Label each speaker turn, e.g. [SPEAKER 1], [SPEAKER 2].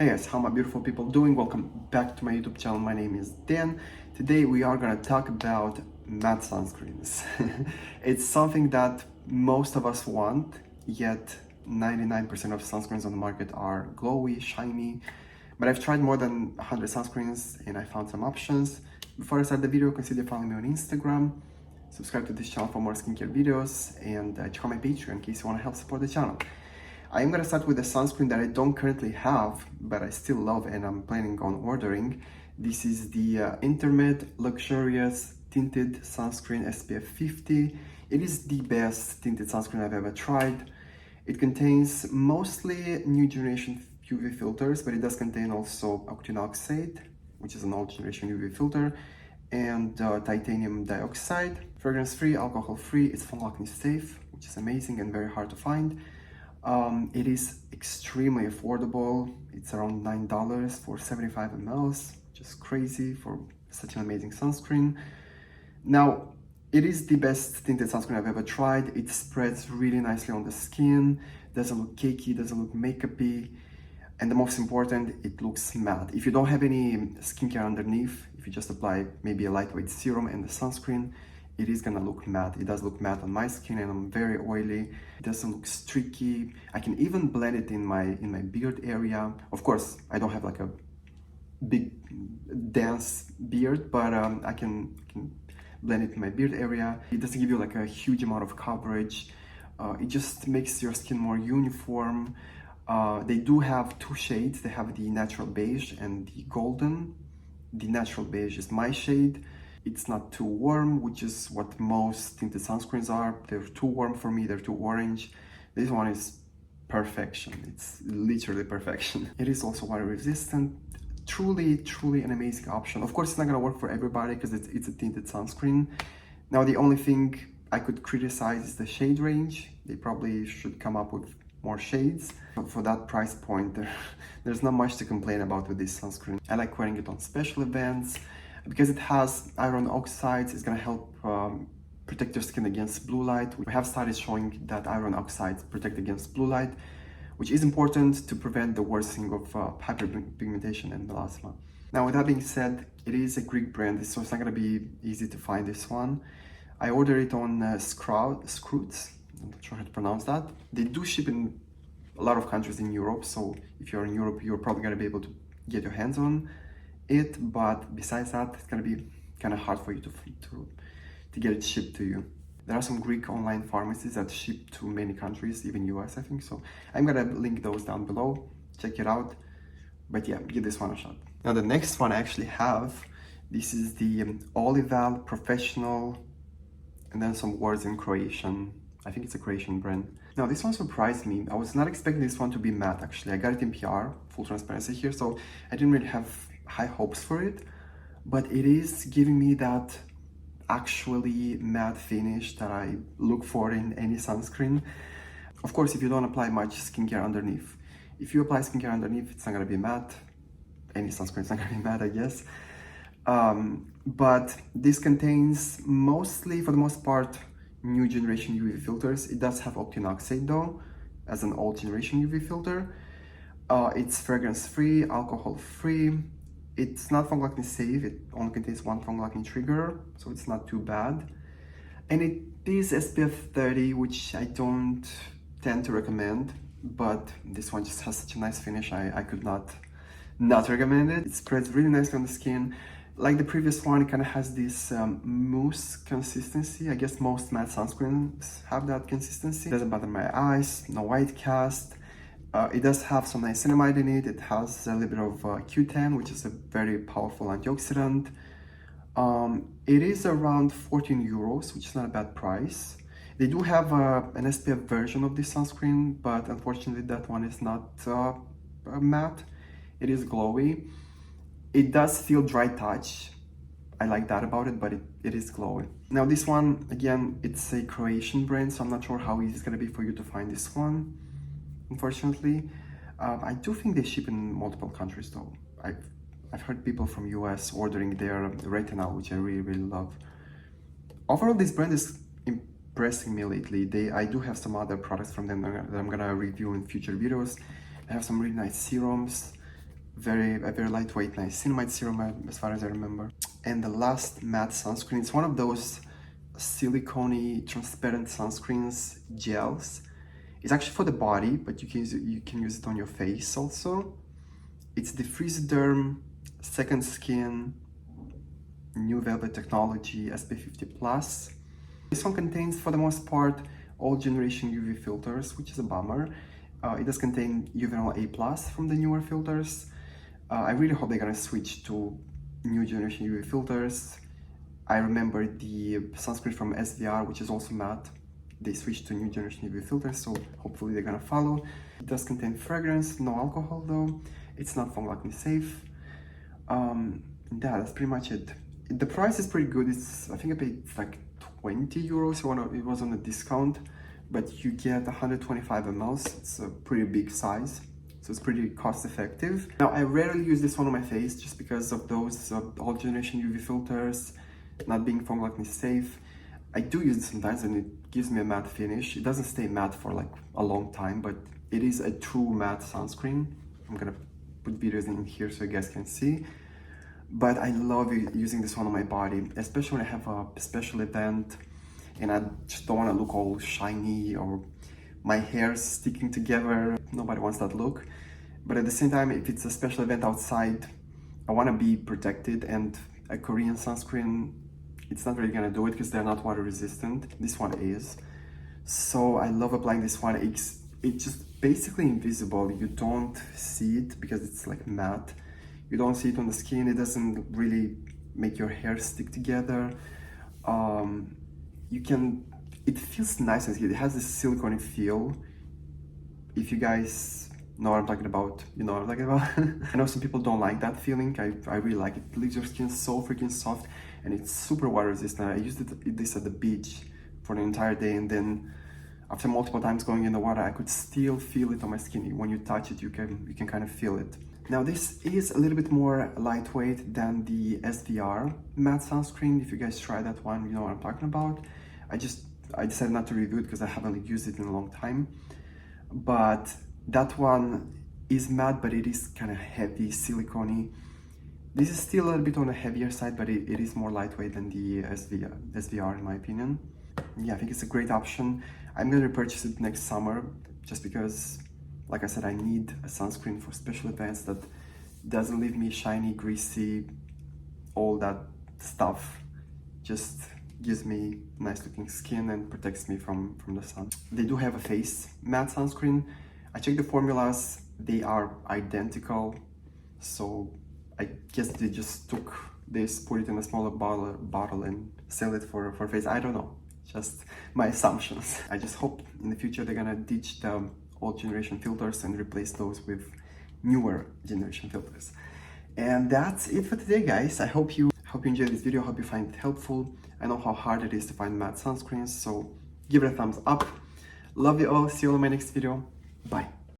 [SPEAKER 1] Hey guys, how my beautiful people doing? Welcome back to my YouTube channel. My name is Dan. Today we are gonna talk about matte sunscreens. It's something that most of us want, yet 99% of sunscreens on the market are glowy, shiny. But I've tried more than 100 sunscreens and I found some options. Before I start the video, consider following me on Instagram, subscribe to this channel for more skincare videos, and check out my Patreon in case you want to help support the channel. I am going to start with a sunscreen that I don't currently have, but I still love and I'm planning on ordering. This is the Intermed Luxurious Tinted Sunscreen SPF 50. It is the best tinted sunscreen I've ever tried. It contains mostly new generation UV filters, but it does contain also octinoxate, which is an old generation UV filter, and titanium dioxide. Fragrance-free, alcohol-free, it's long-lasting safe, which is amazing and very hard to find. It is extremely affordable. It's around $9 for 75 mLs, which is crazy for such an amazing sunscreen. Now, it is the best tinted sunscreen I've ever tried. It spreads really nicely on the skin, doesn't look cakey, doesn't look makeup-y, and the most important, it looks matte. If you don't have any skincare underneath, if you just apply maybe a lightweight serum and the sunscreen, it is gonna look matte. It does look matte on my skin and I'm very oily. It doesn't look streaky. I can even blend it in my beard area. Of course, I don't have like a big dense beard, but I can blend it in my beard area. It doesn't give you like a huge amount of coverage. It just makes your skin more uniform. They do have two shades. They have the natural beige and the golden. The natural beige is my shade. It's not too warm, which is what most tinted sunscreens are. They're too warm for me, they're too orange. This one is perfection. It's literally perfection. It is also water resistant. Truly an amazing option. Of course, it's not gonna work for everybody because it's a tinted sunscreen. Now, the only thing I could criticize is the shade range. They probably should come up with more shades. But for that price point, there's not much to complain about with this sunscreen. I like wearing it on special events. Because it has iron oxides, it's gonna help protect your skin against blue light. We have studies showing that iron oxides protect against blue light, which is important to prevent the worsening of hyperpigmentation and melasma. Now, with that being said, it is a Greek brand, so it's not gonna be easy to find this one. I ordered it on Scroots, I'm not sure how to pronounce that. They do ship in a lot of countries in Europe, so if you're in Europe, you're probably gonna be able to get your hands on it, but besides that, it's gonna be kind of hard for you to get it shipped to you. There are some Greek online pharmacies that ship to many countries, even US, I think. So I'm gonna link those down below. Check it out. But yeah, give this one a shot. Now the next one I actually have, this is the Olival Professional, and then some words in Croatian. I think it's a Croatian brand. Now this one surprised me. I was not expecting this one to be matte actually. I got it in PR, full transparency here, so I didn't really have high hopes for it, but it is giving me that actually matte finish that I look for in any sunscreen. Of course, if you don't apply much skincare underneath. If you apply skincare underneath, it's not gonna be matte. Any sunscreen is not gonna be matte, I guess. But this contains mostly, for the most part, new generation UV filters. It does have octinoxate though, as an old generation UV filter. It's fragrance-free, alcohol-free. It's not long-lasting safe, it only contains one long-lasting trigger, so it's not too bad. And it is SPF 30, which I don't tend to recommend, but this one just has such a nice finish, I could not recommend it. It spreads really nicely on the skin. Like the previous one, it kind of has this mousse consistency. I guess most matte sunscreens have that consistency. It doesn't bother my eyes, no white cast. It does have some niacinamide in it. It has a little bit of Q10, which is a very powerful antioxidant. It is around 14 euros, which is not a bad price. They do have an SPF version of this sunscreen, but unfortunately that one is not matte. It is glowy. It does feel dry touch. I like that about it, but it is glowy. Now this one, again, it's a Croatian brand, so I'm not sure how easy it's gonna be for you to find this one. Unfortunately, I do think they ship in multiple countries though. I've heard people from US ordering their retinol, which I really love. Overall, this brand is impressing me lately. I do have some other products from them that I'm gonna review in future videos. I have some really nice serums. a very lightweight, niacinamide serum as far as I remember. And the last matte sunscreen, it's one of those silicone transparent sunscreens gels. It's actually for the body, but you can use it on your face also. It's the Freezoderm Second Skin New Velvet Technology SPF 50 Plus. This one contains, for the most part, old generation UV filters, which is a bummer. It does contain UV A plus from the newer filters. I really hope they're gonna switch to new generation UV filters. I remember the sunscreen from SVR, which is also matte. They switched to new generation UV filters, so hopefully they're gonna follow. It does contain fragrance, no alcohol though. It's not foam acne safe. Yeah, that's pretty much it. The price is pretty good. I think I paid like 20 euros. It was on a discount, but you get 125 mls. It's a pretty big size, so it's pretty cost effective. Now, I rarely use this one on my face just because of those old generation UV filters not being foam acne safe. I do use it sometimes and it gives me a matte finish. It doesn't stay matte for like a long time, but it is a true matte sunscreen. I'm gonna put videos in here so you guys can see. But I love using this one on my body, especially when I have a special event and I just don't want to look all shiny or my hair sticking together. Nobody wants that look. But at the same time, if it's a special event outside, I want to be protected, and a Korean sunscreen, it's not really going to do it because they're not water resistant. This one is. So I love applying this one. It's just basically invisible. You don't see it because it's like matte. You don't see it on the skin. It doesn't really make your hair stick together. It feels nice on skin. It has this silicone feel. If you guys know what I'm talking about, you know what I'm talking about. I know some people don't like that feeling. I really like it. It leaves your skin so freaking soft, and it's super water resistant. I used this at the beach for the entire day, and then after multiple times going in the water, I could still feel it on my skin. When you touch it, you can kind of feel it. Now, this is a little bit more lightweight than the SVR matte sunscreen. If you guys try that one, you know what I'm talking about. I decided not to review it because I haven't used it in a long time. But that one is matte, but it is kind of heavy, silicone-y. This is still a little bit on the heavier side, but it is more lightweight than the SVR in my opinion. Yeah, I think it's a great option. I'm gonna repurchase it next summer just because, like I said, I need a sunscreen for special events that doesn't leave me shiny, greasy, all that stuff. Just gives me nice looking skin and protects me from the sun. They do have a face matte sunscreen. I checked the formulas, they are identical. So I guess they just took this, put it in a smaller bottle and sell it for face. I don't know, just my assumptions. I just hope in the future they're gonna ditch the old generation filters and replace those with newer generation filters. And that's it for today, guys. I hope you enjoyed this video. I hope you find it helpful. I know how hard it is to find matte sunscreens, so give it a thumbs up. Love you all. See you all in my next video. Bye.